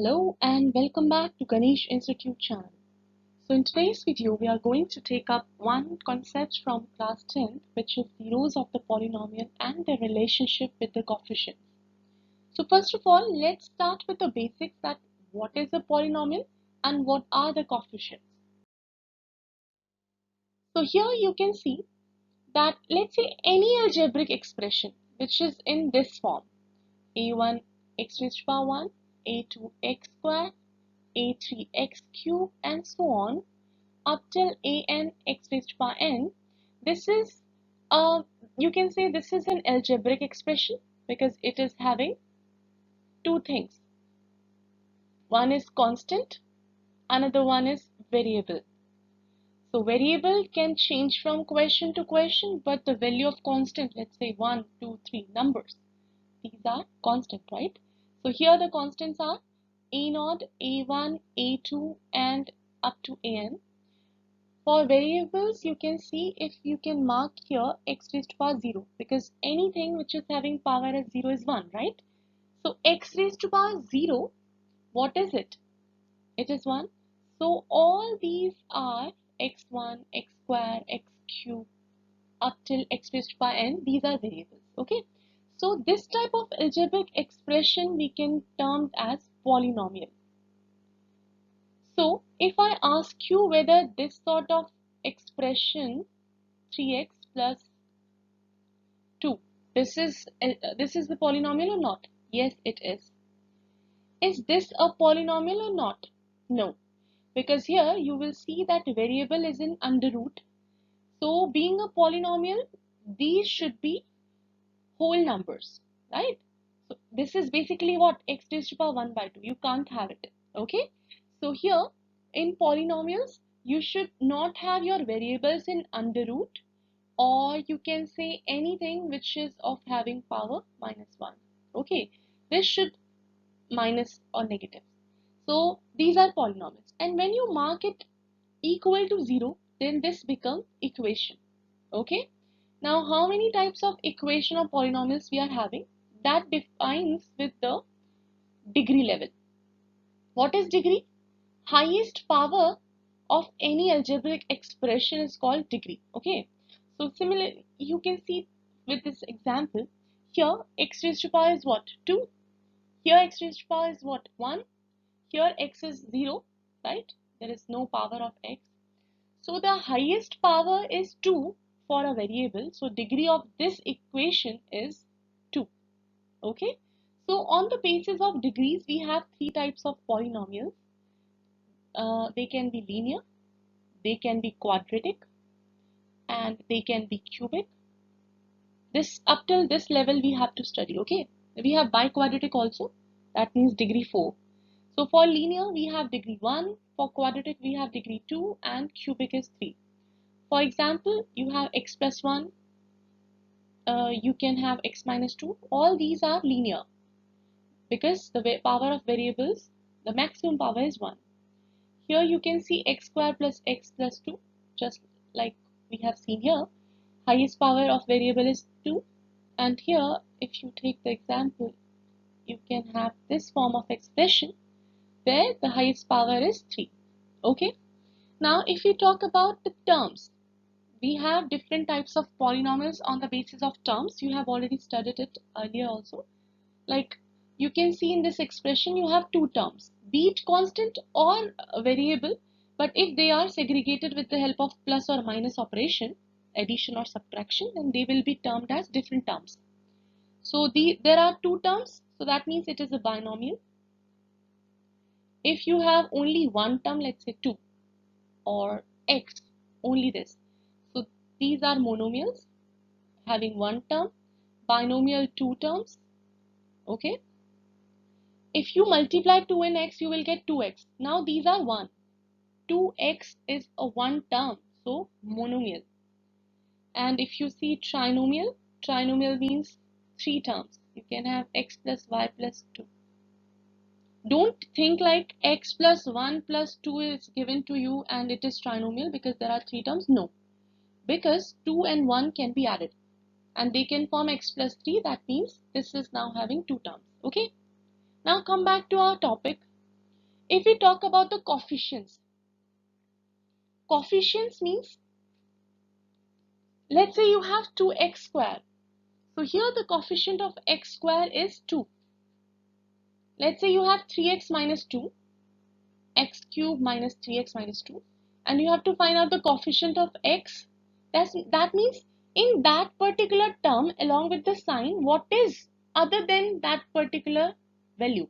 Hello and welcome back to Ganesh Institute channel. So in today's video we are going to take up one concept from class 10th, which is zeros of the polynomial and their relationship with the coefficients. So first of all, let's start with the basics, that what is a polynomial and what are the coefficients. So here you can see that let's say any algebraic expression which is in this form: a1 x raised to power 1, a2 x squared, a3 x cube, and so on up till an x raised to power n. This is you can say this is an algebraic expression because it is having two things. One is constant, another one is variable. So variable can change from question to question, but the value of constant, let's say 1, 2, 3 numbers, these are constant, right? So here the constants are a0, a1, a2, and up to an. For variables, you can see if you can mark here x raised to power 0, because anything which is having power as 0 is 1, right? So x raised to power 0, what is it? It is 1. So all these are x1, x square, x cube up till x raised to power n. These are variables, okay? So this type of algebraic expression we can term as polynomial. So if I ask you whether this sort of expression 3x plus 2, this is the polynomial or not? Yes, it is. Is this a polynomial or not? No, because here you will see that variable is in under root. So being a polynomial, these should be whole numbers, right? So this is basically what x raised to power 1 by 2. You can't have it, okay? So here in polynomials, you should not have your variables in under root, or you can say anything which is of having power minus 1. Okay, this should minus or negative. So these are polynomials, and when you mark it equal to 0, then this becomes equation. Okay, now how many types of equation or polynomials we are having? That defines with the degree level. What is degree? Highest power of any algebraic expression is called degree. Okay, so similarly you can see with this example, here x raised to power is what? 2. Here x raised to power is what? 1. Here x is 0, right? There is no power of x. So the highest power is 2 for a variable. So degree of this equation is 2. Okay, so on the basis of degrees we have three types of polynomials. They can be linear, they can be quadratic, and they can be cubic. This up till this level we have to study. Okay, we have biquadratic also, that means degree 4. So for linear we have degree 1, for quadratic we have degree 2, and cubic is 3. For example, you have x plus 1, you can have x minus 2. All these are linear because the power of variables, the maximum power is 1. Here you can see x square plus x plus 2, just like we have seen here. Highest power of variable is 2, and here if you take the example, you can have this form of expression where the highest power is 3. Okay, now if we talk about the terms, we have different types of polynomials on the basis of terms. You have already studied it earlier also. Like you can see in this expression you have two terms, be it constant or variable, but if they are segregated with the help of plus or minus operation, addition or subtraction, then they will be termed as different terms. So there are two terms, so that means it is a binomial. If you have only one term, let's say 2 or x, only this, so these are monomials having one term, binomial two terms. Okay, if you multiply 2 and x, you will get 2x. Now these are 1. 2x is a one term, so monomial. And if you see trinomial, trinomial means 3 terms. You can have x plus y plus 2. Don't think like x plus 1 plus 2 is given to you and it is trinomial because there are 3 terms. No, because 2 and 1 can be added and they can form x plus 3. That means this is now having 2 terms. Okay, now come back to our topic. If we talk about the coefficients means, let's say you have 2x square. So here the coefficient of x square is 2. Let's say you have 3x minus 2, x cube minus 3x minus 2, and you have to find out the coefficient of x. That means in that particular term, along with the sign, what is other than that particular value.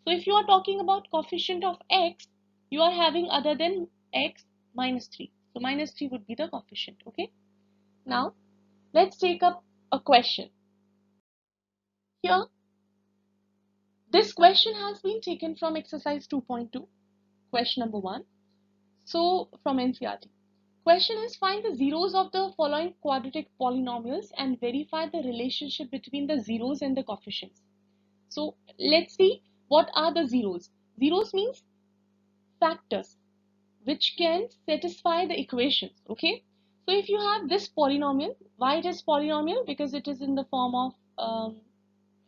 So if you are talking about coefficient of x, you are having other than x minus 3. So minus 3 would be the coefficient. Okay. Now let's take up a question. Here, this question has been taken from exercise 2.2, question number 1. So from NCERT. Question is, find the zeros of the following quadratic polynomials and verify the relationship between the zeros and the coefficients. So let's see what are the zeros. Zeros means factors which can satisfy the equations. Okay. So if you have this polynomial, why it is polynomial? Because it is in the form of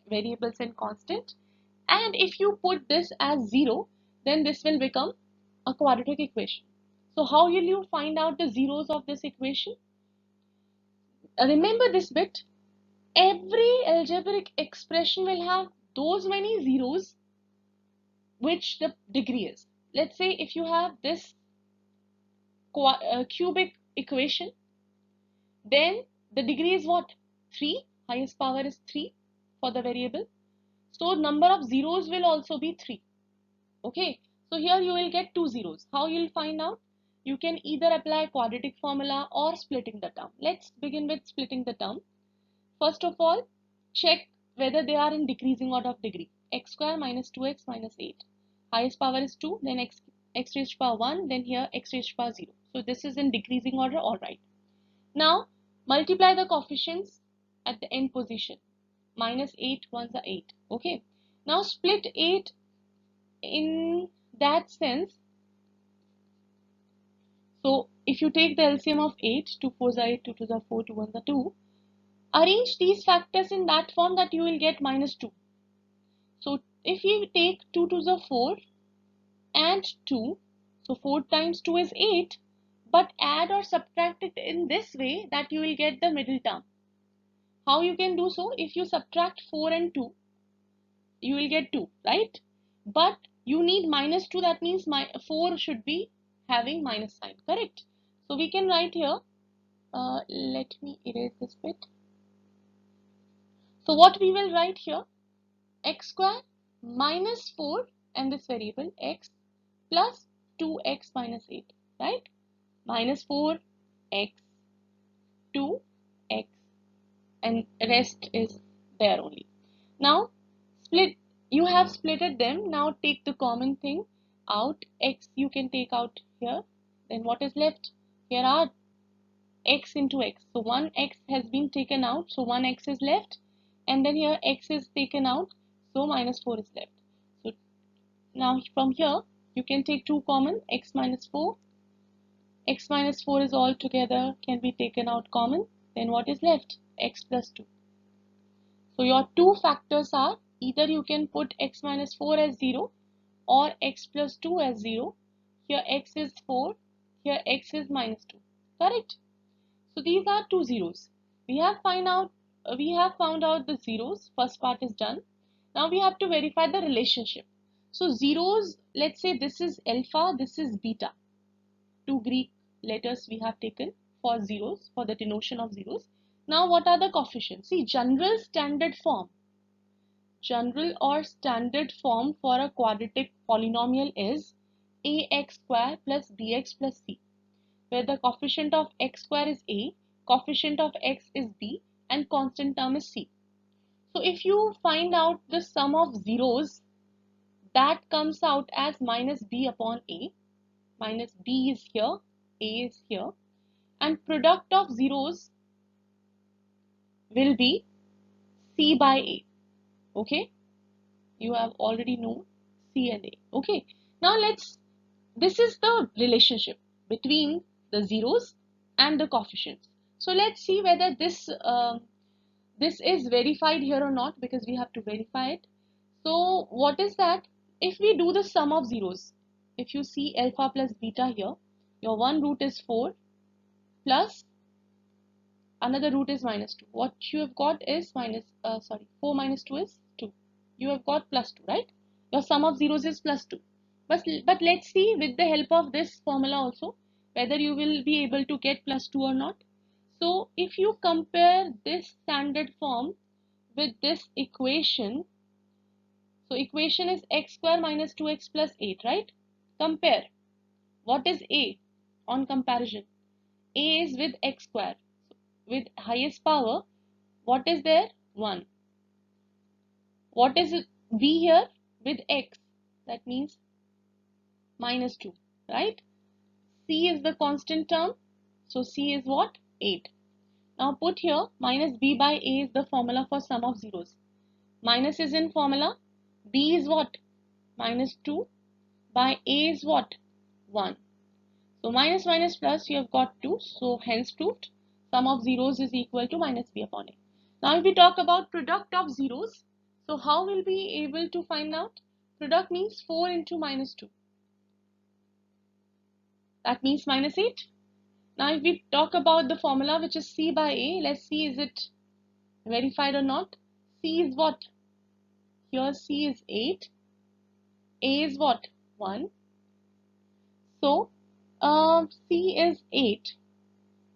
variables and constant. And if you put this as 0, then this will become a quadratic equation. So how will you find out the zeros of this equation? Remember this bit. Every algebraic expression will have those many zeros which the degree is. Let's say if you have this cubic equation, then the degree is what? 3. Highest power is 3 for the variable. So number of zeros will also be 3. Okay. So here you will get 2 zeros. How you will find out? You can either apply quadratic formula or splitting the term. Let's begin with splitting the term. First of all, check whether they are in decreasing order of degree. X square minus 2x minus 8. Highest power is 2, then x raised to power 1, then here x raised to power 0. So this is in decreasing order, alright. Now, multiply the coefficients at the end position. Minus 8 ones are 8. Okay. Now split 8 in that sense. So if you take the LCM of 8, 2 4s are 8, 2 2s are 4, 2 1s are 2. Arrange these factors in that form that you will get minus 2. So if you take 2 2s are 4 and 2, so 4 times 2 is 8, but add or subtract it in this way that you will get the middle term. How you can do so? If you subtract 4 and 2, you will get 2, right? But you need minus 2, that means 4 should be having minus sign, correct? So we can write here, let me erase this bit. So what we will write here, x square minus 4 and this variable x plus 2x minus 8, right? Minus 4, x, 2, x, and rest is there only. Now split, you have splitted them. Now take the common thing out. X you can take out here. Then what is left? Here are x into x. So one x has been taken out. So one x is left. And then here x is taken out. So minus 4 is left. So now from here you can take 2 common. X minus 4. X minus 4 is all together can be taken out common. Then what is left? X plus 2. So your two factors are, either you can put x minus 4 as 0 or x plus 2 as 0. Here x is 4, here x is minus 2. Correct? So these are two zeros. We have found out the zeros. First part is done. Now we have to verify the relationship. So zeros, let's say this is alpha, this is beta. Two Greek letters we have taken for zeros, for the denotation of zeros. Now what are the coefficients? See, general or standard form for a quadratic polynomial is ax square plus bx plus c, where the coefficient of x square is a, coefficient of x is b, and constant term is c. So if you find out the sum of zeros, that comes out as minus b upon a. Minus b is here, a is here, and product of zeros will be c by a. Okay, you have already known c and a. Okay, now this is the relationship between the zeros and the coefficients. So let's see whether this is verified here or not, because we have to verify it. So what is that? if we do the sum of zeros, if you see alpha plus beta here, your one root is 4 plus another root is minus 2. What you have got is 4 minus 2 is 2. You have got plus 2, right? Your sum of zeros is plus 2. But let's see with the help of this formula also whether you will be able to get plus 2 or not. So if you compare this standard form with this equation, so equation is x square minus 2x plus 8, right? Compare. What is a on comparison? A is with x square. With highest power, what is there? 1. What is b here? With x. That means minus 2, right? C is the constant term. So C is what? 8. Now put here minus b by a is the formula for sum of zeros. Minus is in formula. B is what? Minus 2 by a is what? 1. So minus minus plus, you have got 2. So hence proved sum of zeros is equal to minus b upon a. Now if we talk about product of zeros, so how will we be able to find out? Product means 4 into minus 2. That means minus 8. Now if we talk about the formula which is c by a, let's see is it verified or not. C is what? Here c is 8. A is what? 1. So c is 8.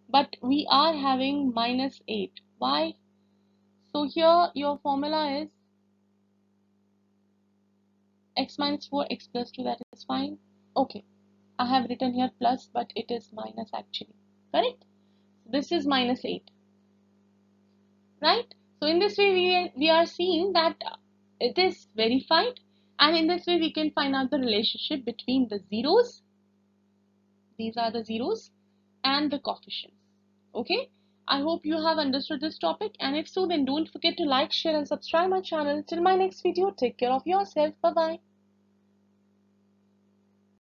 But we are having minus 8. Why? So here your formula is x minus 4, x plus 2, that is fine. Okay, I have written here plus, but it is minus actually. Correct? This is minus 8. Right? So in this way we are seeing that it is verified, and in this way we can find out the relationship between the zeros, these are the zeros, and the coefficients. Okay? I hope you have understood this topic, and if so, then don't forget to like, share and subscribe my channel. Till my next video, take care of yourself. Bye bye.